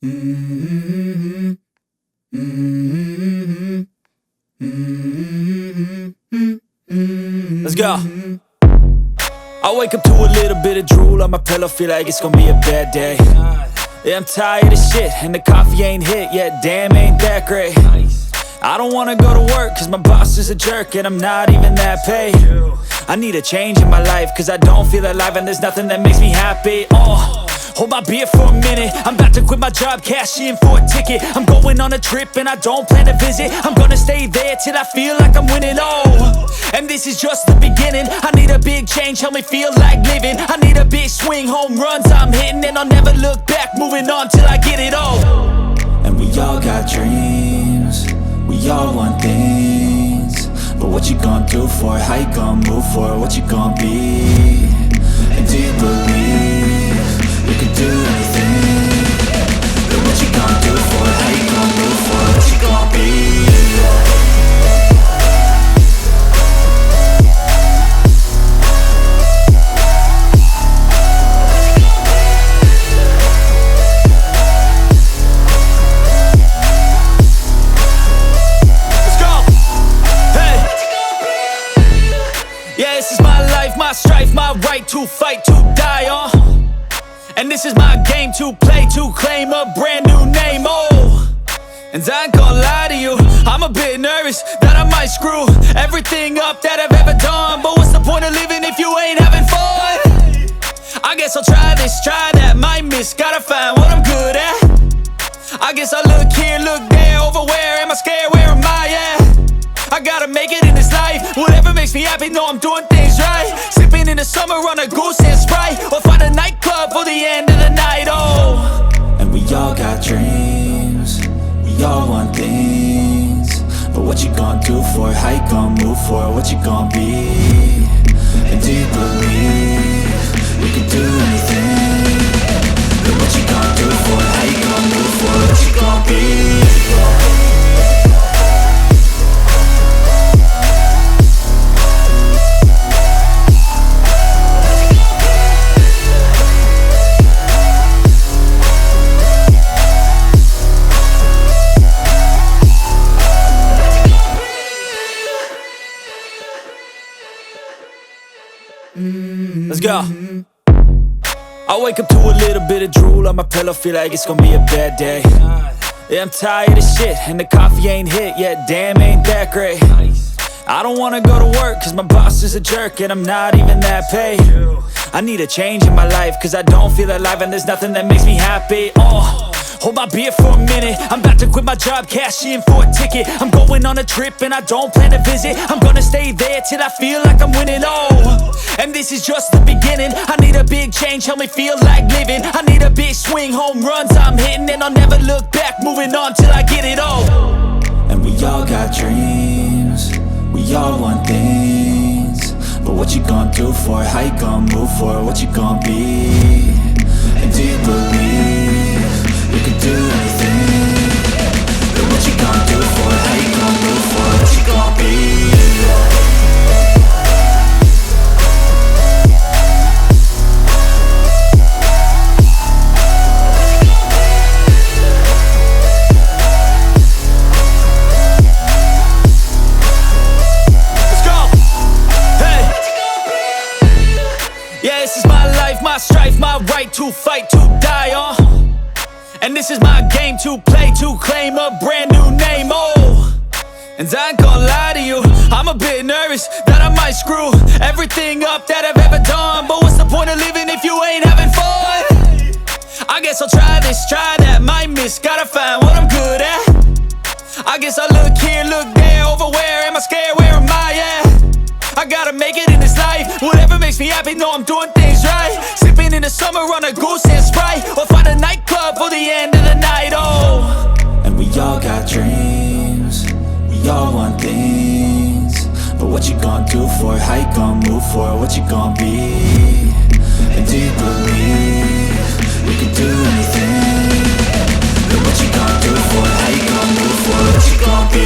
Mm-hmm. Mm-hmm. Mm-hmm. Let's go. I wake up to a little bit of drool on my pillow, feel like it's gonna be a bad day. Yeah, I'm tired of shit, and the coffee ain't hit yet, damn ain't that great. I don't wanna go to work, cause my boss is a jerk, and I'm not even that paid. I need a change in my life, cause I don't feel alive, and there's nothing that makes me happy. Hold my beer for a minute, I'm about to quit my job, cash in for a ticket. I'm going on a trip and I don't plan to visit. I'm gonna stay there till I feel like I'm winning, and this is just the beginning. I need a big change, help me feel like living. I need a big swing, home runs I'm hitting, and I'll never look back, moving on till I get it all. And we all got dreams, we all want things, but what you gonna do for it? How you gonna move for it? What you gonna be? And do you believe you can do anything? But what you gonna do for it? How you gonna move for it? What you gonna be? Yeah, this is my life, my strife, my right to fight, to die on. And this is my game to play, to claim a brand new name, And I ain't gonna lie to you, I'm a bit nervous that I might screw everything up that I've ever done. But what's the point of living if you ain't having fun? I guess I'll try this, try that, might miss, gotta find what I'm good at. I guess I look here, look there, over where am I scared, where am I at? I gotta make it in this life, whatever makes me happy, know I'm doing things right. Sipping in the summer on a goose and Sprite, or find a nightclub for the end of the night, And we all got dreams, we all want things, but what you gonna do for it? How you gonna move for it? What you gonna be? And do you believe you can do anything? But what you gonna do for it? How you gonna move for it? What you gonna be? Let's go. I wake up to a little bit of drool on my pillow, feel like it's gonna be a bad day. Yeah, I'm tired of shit, and the coffee ain't hit yet, damn ain't that great. I don't wanna go to work, cause my boss is a jerk, and I'm not even that paid. I need a change in my life, cause I don't feel alive, and there's nothing that makes me happy. Hold my beer for a minute, I'm about to quit my job, cash in for a ticket. I'm going on a trip and I don't plan to visit. I'm gonna stay there till I feel like I'm winning, and this is just the beginning. I need a big change, help me feel like living. I need a big swing, home runs I'm hitting, and I'll never look back, moving on till I get it all. And we all got dreams, we all want things, but what you gonna do for it? How you gonna move for it? What you gonna be? And do you believe you can do anything? But what you gonna do for it? How you gonna move for it? What you gonna be? Let's go. Hey. Yeah, this is my life, my strife, my right to fight, to die on. And this is my game to play, to claim a brand new name, And I ain't gonna lie to you, I'm a bit nervous that I might screw everything up that I've ever done. But what's the point of living if you ain't having fun? I guess I'll try this, try that, might miss, gotta find what I'm good at. I guess I look here, look there, over where am I scared, where am I at? I gotta make it in this life, whatever makes me happy, know I'm doing things right. Sipping in the summer on a goose and Sprite, or find a nightclub for the end of the night, And we all got dreams, we all want things, but what you gonna do for it? How you gonna move for it? What you gonna be? And do you believe you can do anything? But what you gonna do for it? How you gonna move for it? What you gonna be?